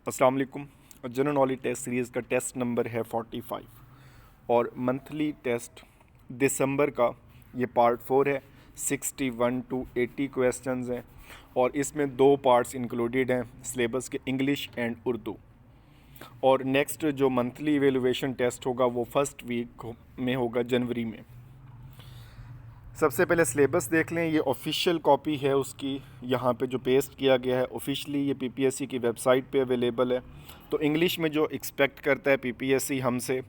अस्सलाम वालेकुम। General knowledge test series का टेस्ट नंबर है 45 और मंथली टेस्ट दिसंबर का ये पार्ट 4 है। 61 टू 80 क्वेश्चंस हैं और इसमें दो पार्ट्स इंक्लूडेड हैं, सिलेबस के इंग्लिश एंड उर्दू। और नेक्स्ट जो मंथली इवेलुएशन टेस्ट होगा वो फर्स्ट वीक में होगा, जनवरी में। सबसे पहले सिलेबस देख लें। ये ऑफिशियल कॉपी है उसकी, यहाँ पे जो पेस्ट किया गया है ऑफिशियली ये पीपीएससी की वेबसाइट पे अवेलेबल है। तो इंग्लिश में जो एक्सपेक्ट करता है पीपीएससी हमसे,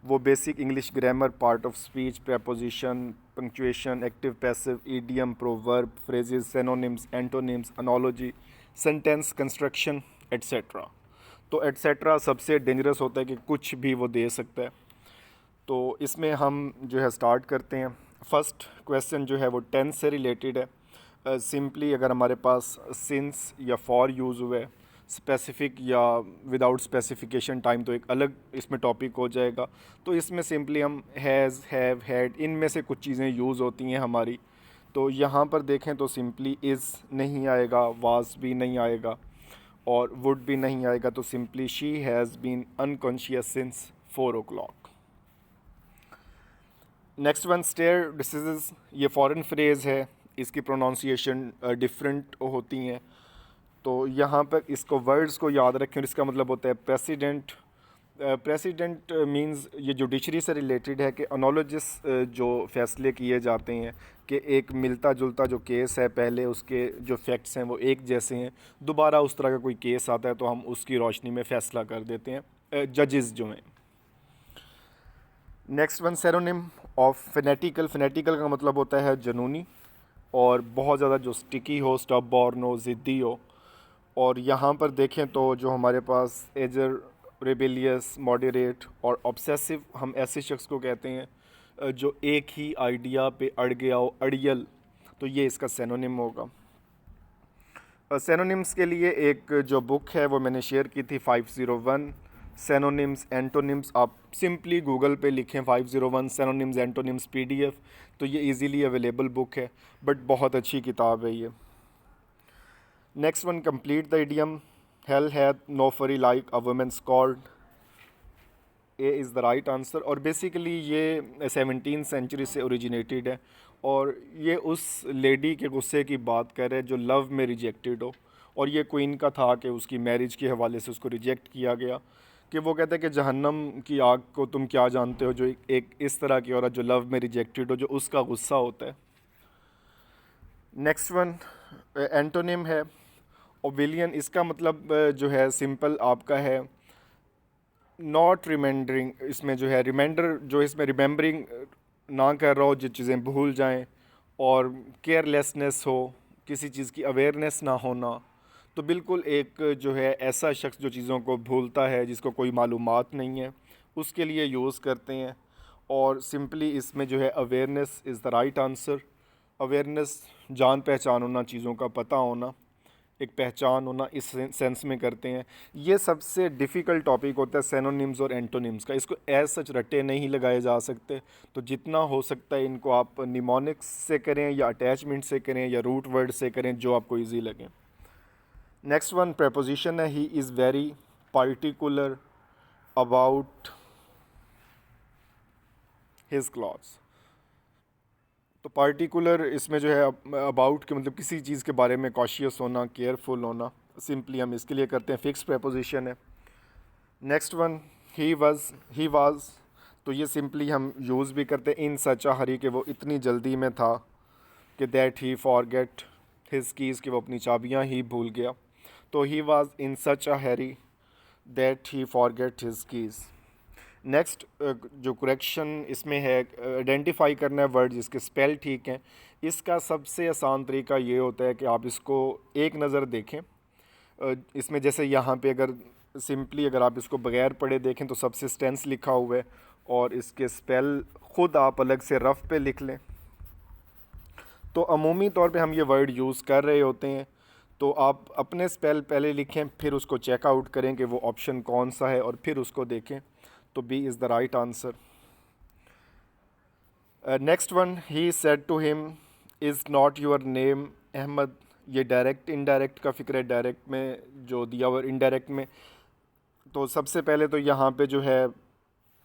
वो basic English grammar, part of speech, preposition, punctuation, active passive, idiom, proverb, phrases, synonyms, antonyms, analogy, sentence construction etcetera. तो एट्सेट्रा सबसे डेंजरस होता है कि कुछ भी वो दे सकता है। तो इसमें हम जो है स्टार्ट करते हैं। फर्स्ट क्वेश्चन जो है वो टेंस से रिलेटेड है। सिंपली अगर हमारे पास सिंस या फॉर यूज़ हुए, स्पेसिफिक या विदाउट स्पेसिफिकेशन टाइम, तो एक अलग इसमें टॉपिक हो जाएगा। तो इसमें सिंपली हम हैज़, हैव, हैड, इनमें से कुछ चीज़ें यूज़ होती हैं हमारी। तो यहाँ पर देखें तो सिंपली इज़ नहीं आएगा, वाज भी नहीं आएगा और वुड भी नहीं आएगा। तो simply she has been unconscious since 4 o'clock। Next one, stare decisis, ये फॉरेन फ्रेज़ है, इसकी प्रोनाउंसिएशन डिफरेंट होती हैं। तो यहाँ पर इसको वर्ड्स को याद रखें और इसका मतलब होता है प्रेसिडेंट। प्रेसिडेंट मींस ये जुडिशरी से रिलेटेड है कि एनोलॉजिस्ट जो फैसले किए जाते हैं कि एक मिलता जुलता जो केस है, पहले उसके जो फैक्ट्स हैं वो एक जैसे हैं, दोबारा उस तरह का कोई केस आता है तो हम उसकी रोशनी में फ़ैसला कर देते हैं, जजेस जो हैं। Next one, synonym of fanatical. Fanatical का मतलब होता है जुनूनी और बहुत ज़्यादा जो स्टिकी हो, स्टबबॉर्न हो, ज़िद्दी हो। और यहाँ पर देखें तो जो हमारे पास एजर, रेबेलियस, मॉडरेट और ऑब्सेसिव, हम ऐसे शख्स को कहते हैं जो एक ही आइडिया पे अड़ गया हो, अड़ियल। तो ये इसका सेनोनिम होगा। सेनोनिम्स के लिए एक जो बुक है वो मैंने शेयर की थी, 501 सेनोनिम्स एंटोनिम्स। आप सिंपली गूगल पे लिखें 501 सेनोनिम्स एंटोनिम्स पीडीएफ, तो ये इजीली अवेलेबल बुक है, बट बहुत अच्छी किताब है ये। Next one, complete the idiom. Hell hath no fury like a woman scorned. A is the right answer. और बेसिकली ये 17th सेंचुरी से ओरिजिनेटेड है और ये उस लेडी के गुस्से की बात कर रहे हैं जो लव में रिजेक्टेड हो। और ये क्वीन का था कि उसकी मैरिज के हवाले से उसको रिजेक्ट किया गया, कि वो कहते हैं कि जहन्नम की आग को तुम क्या जानते हो, जो एक इस तरह की औरत जो लव में रिजेक्टेड हो, जो उसका गुस्सा होता है। नेक्स्ट वन, एंटोनिम है ओबिलियन। इसका मतलब जो है सिंपल आपका है नॉट रिमेंडरिंग। इसमें जो है रिमाइंडर, जो इसमें रिमेंबरिंग ना कर रहा हो, जो चीज़ें भूल जाएं, और केयरलेसनेस हो, किसी चीज़ की अवेयरनेस ना होना। तो बिल्कुल एक जो है ऐसा शख्स जो चीज़ों को भूलता है, जिसको कोई मालूमात नहीं है, उसके लिए यूज़ करते हैं। और सिंपली इसमें जो है awareness is the right answer. Awareness, जान पहचान होना, चीज़ों का पता होना, एक पहचान होना, इस सेंस में करते हैं। ये सबसे डिफ़िकल्ट टॉपिक होता है सेनोनिम्स और एंटोनिम्स का। इसको एज सच रट्टे नहीं लगाए जा सकते, तो जितना हो सकता है इनको आप निमोनिक्स से करें या अटैचमेंट से करें या रूट वर्ड से करें, जो आपको ईजी लगे। नेक्स्ट वन, प्रपोजिशन है he is very particular about his clothes. तो पार्टिकुलर इसमें जो है अबाउट के मतलब किसी चीज़ के बारे में कॉशियस होना, केयरफुल होना, सिंपली हम इसके लिए करते हैं, फिक्स प्रपोजिशन है। Next one, he was. तो ये सिंपली हम यूज़ भी करते हैं इन सच अ हरी, कि वो इतनी जल्दी में था, कि that he forget his keys, कि वो अपनी चाबियाँ ही भूल गया। तो he was in such a Hari that he forget his keys. Next जो करेक्शन इसमें है, आइडेंटिफाई करना है वर्ड जिसके स्पेल ठीक हैं। इसका सबसे आसान तरीका ये होता है कि आप इसको एक नज़र देखें। इसमें जैसे यहाँ पे अगर सिंपली अगर आप इसको बगैर पढ़े देखें तो सबसिस्टेंस लिखा हुआ है, और इसके स्पेल ख़ुद आप अलग से रफ़ पे लिख लें। तो अमूमी तौर पे हम ये वर्ड यूज़ कर रहे होते हैं, तो आप अपने स्पेल पहले लिखें, फिर उसको चेकआउट करें कि वो ऑप्शन कौन सा है, और फिर उसको देखें। तो B is the right answer. Next one, he said to him, is not your name Ahmad. ये डायरेक्ट इनडायरेक्ट का फ़िक्र है। डायरेक्ट में जो दिया हुआ इनडायरेक्ट में, तो सबसे पहले तो यहाँ पे जो है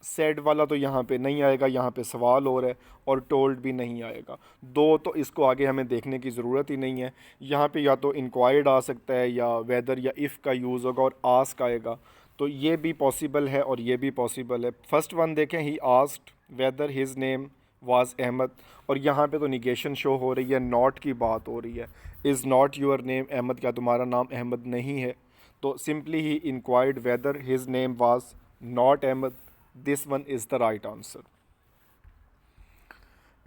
सेड वाला तो यहाँ पे नहीं आएगा, यहाँ पे सवाल और है, और टोल्ड भी नहीं आएगा। दो तो इसको आगे हमें देखने की ज़रूरत ही नहीं है। यहाँ पे या तो इंक्वायर्ड आ सकता है या वेदर या इफ़ का यूज़ होगा और आस्क आएगा, तो ये भी पॉसिबल है और ये भी पॉसिबल है। फर्स्ट वन देखें, he asked whether his name was Ahmad, और यहाँ पे तो निगेशन शो हो रही है, नॉट की बात हो रही है। Is not your name Ahmad, क्या तुम्हारा नाम अहमद नहीं है? तो simply he inquired whether his name was not Ahmad. This one is the right answer.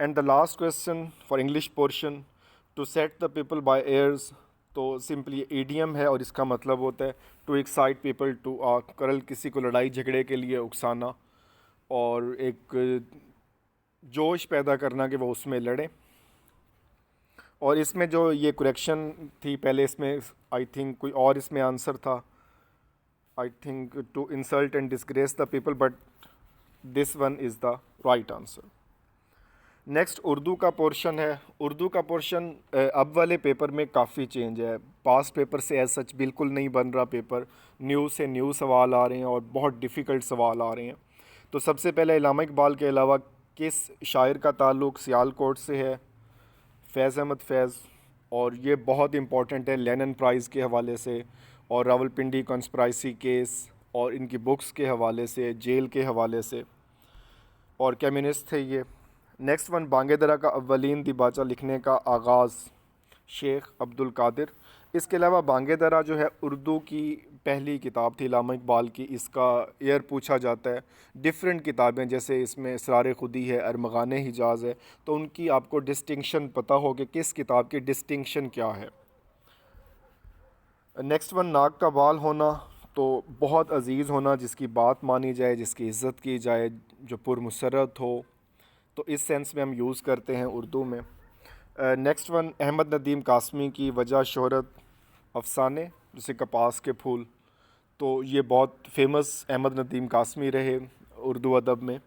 And the last question for English portion, to set the people by ears, तो simply idiom है और इसका मतलब होता है टू एक्साइट पीपल टू करल, किसी को लड़ाई झगड़े के लिए उकसाना और एक जोश पैदा करना कि वो उसमें लड़े। और इसमें जो ये करेक्शन थी पहले, इसमें आई थिंक कोई और इसमें आंसर था, I think to insult and disgrace the people, but this one is the right answer. Next Urdu का पोर्शन है। उर्दू का पोर्शन अब वाले पेपर में काफ़ी चेंज है। पास्ट पेपर से एज सच बिल्कुल नहीं बन रहा पेपर, न्यू से न्यू सवाल आ रहे हैं और बहुत डिफ़िकल्ट सवाल आ रहे हैं। तो सबसे पहले इल्लामा इकबाल के अलावा किस शायर का ताल्लुक़ सियालकोट से है? फैज़ अहमद फैज़, और ये बहुत इंपॉर्टेंट है लेनिन प्राइज़ के हवाले से और रावलपिंडी कॉन्स्पिरेसी केस और इनकी बुक्स के हवाले से, जेल के हवाले से, और कम्युनिस्ट थे ये। नेक्स्ट वन, बांगे दरा का अव्वलीन दिबाचा लिखने का आगाज़ शेख अब्दुल कादिर। इसके अलावा बांगे दरा जो है उर्दू की पहली किताब थी इल्लामा इकबाल की, इसका ईयर पूछा जाता है। डिफरेंट किताबें जैसे इसमें इसरार खुदी है, अरमगान हिजाज़ है, तो उनकी आपको डिस्टिंक्शन पता हो कि किस किताब की डिस्टिंक्शन क्या है। नेक्स्ट वन, नाक का बाल होना, तो बहुत अजीज़ होना, जिसकी बात मानी जाए, जिसकी इज़्ज़त की जाए, जो पुरमसरत हो, तो इस सेंस में हम यूज़ करते हैं उर्दू में। नेक्स्ट वन, अहमद नदीम कासमी की वजह शोहरत अफसाने, जैसे कपास के फूल, तो ये बहुत फेमस अहमद नदीम कासमी रहे उर्दू अदब में।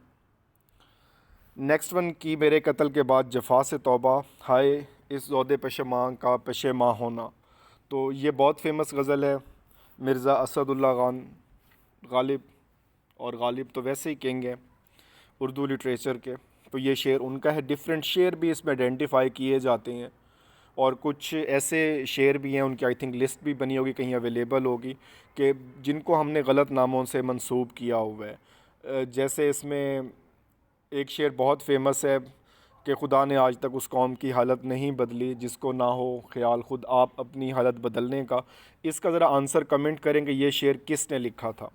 नेक्स्ट वन, की मेरे कत्ल के बाद जफ़ा से तौबा, हाय इस ज़ौदे पेशेमां का पेशेमां होना, तो ये बहुत फेमस गज़ल है मिर्ज़ा असदुल्ला खान गालिब, और गालिब तो वैसे ही किंग हैं उर्दू लिटरेचर के, तो ये शेर उनका है। डिफरेंट शेर भी इसमें आइडेंटिफाई किए जाते हैं और कुछ ऐसे शेर भी हैं, उनकी आई थिंक लिस्ट भी बनी होगी, कहीं अवेलेबल होगी, कि जिनको हमने गलत नामों से मंसूब किया हुआ है। जैसे इसमें एक शेर बहुत फेमस है कि खुदा ने आज तक उस कौम की हालत नहीं बदली जिसको ना हो ख्याल खुद आप अपनी हालत बदलने का। इसका ज़रा आंसर कमेंट करेंगे ये शेर किसने लिखा था।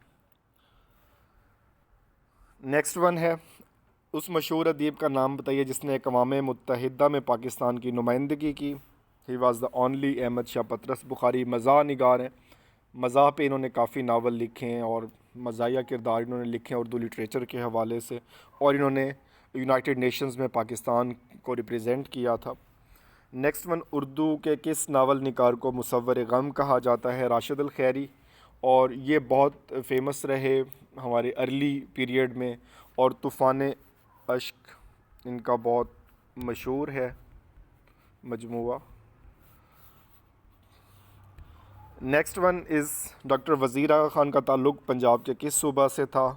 नेक्स्ट वन है, उस मशहूर अदीब का नाम बताइए जिसने अक़वाम मुत्तहिदा में पाकिस्तान की नुमाइंदगी की। He was the only Ahmad Shah Patras Bukhari. मज़ाह निगार हैं, मज़ाह पे इन्होंने काफ़ी नावल लिखे हैं और मज़ाहिया किरदार इन्होंने लिखे हैं उर्दू लिटरेचर के हवाले से, और इन्होंने यूनाइटेड नेशंस में पाकिस्तान को रिप्रेजेंट किया था। नेक्स्ट वन, उर्दू के किस नावल निगार को मुसव्वर गम कहा जाता है? राशिद अल खैरी, और ये बहुत फेमस रहे हमारे अर्ली पीरियड में, और तूफ़ान अश्क इनका बहुत मशहूर है मजमुआ। नेक्स्ट वन इज़, डॉक्टर वज़ीर आगा ख़ान का ताल्लुक़ पंजाब के किस सूबा से था?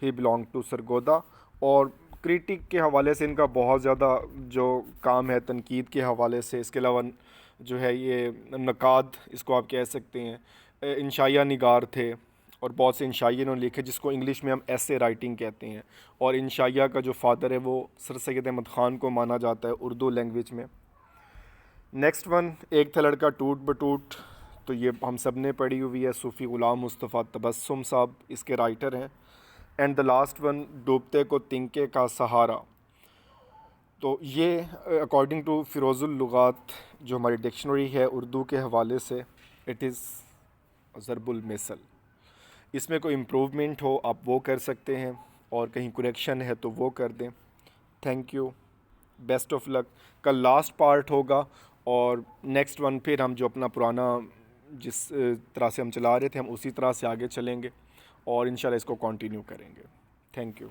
ही बिलोंग टू सरगोदा। और क्रिटिक के हवाले से इनका बहुत ज़्यादा जो काम है तनकीद के हवाले से। इसके अलावा जो है ये नकाद, इसको आप कह सकते हैं, इंशाइया निगार थे और बहुत से इंशाइया इन्होंने लिखे जिसको इंग्लिश में हम ऐसे राइटिंग कहते हैं, और इंशाइया का जो फादर है वो सर सैयद अहमद ख़ान को माना जाता है उर्दू लैंग्वेज में। नेक्स्ट वन, एक था लड़का टूट बटूट, तो ये हम सब ने पढ़ी हुई है, सूफ़ी ग़ुलाम मुस्तफ़ा तबस्सुम साहब इसके राइटर हैं। एंड द लास्ट वन, डूबते को तिनके का सहारा, तो ये अकॉर्डिंग टू फ़िरोज़ुल लुगात जो हमारी डिक्शनरी है उर्दू के हवाले से, इट इज़ ज़रबुल मिसल। इसमें कोई इम्प्रूवमेंट हो आप वो कर सकते हैं, और कहीं करेक्शन है तो वो कर दें। Thank you, best of luck. कल लास्ट पार्ट होगा और नेक्स्ट वन फिर हम जो अपना पुराना जिस तरह से हम चला रहे थे हम उसी तरह से आगे चलेंगे और इंशाल्लाह इसको कंटिन्यू करेंगे। Thank you.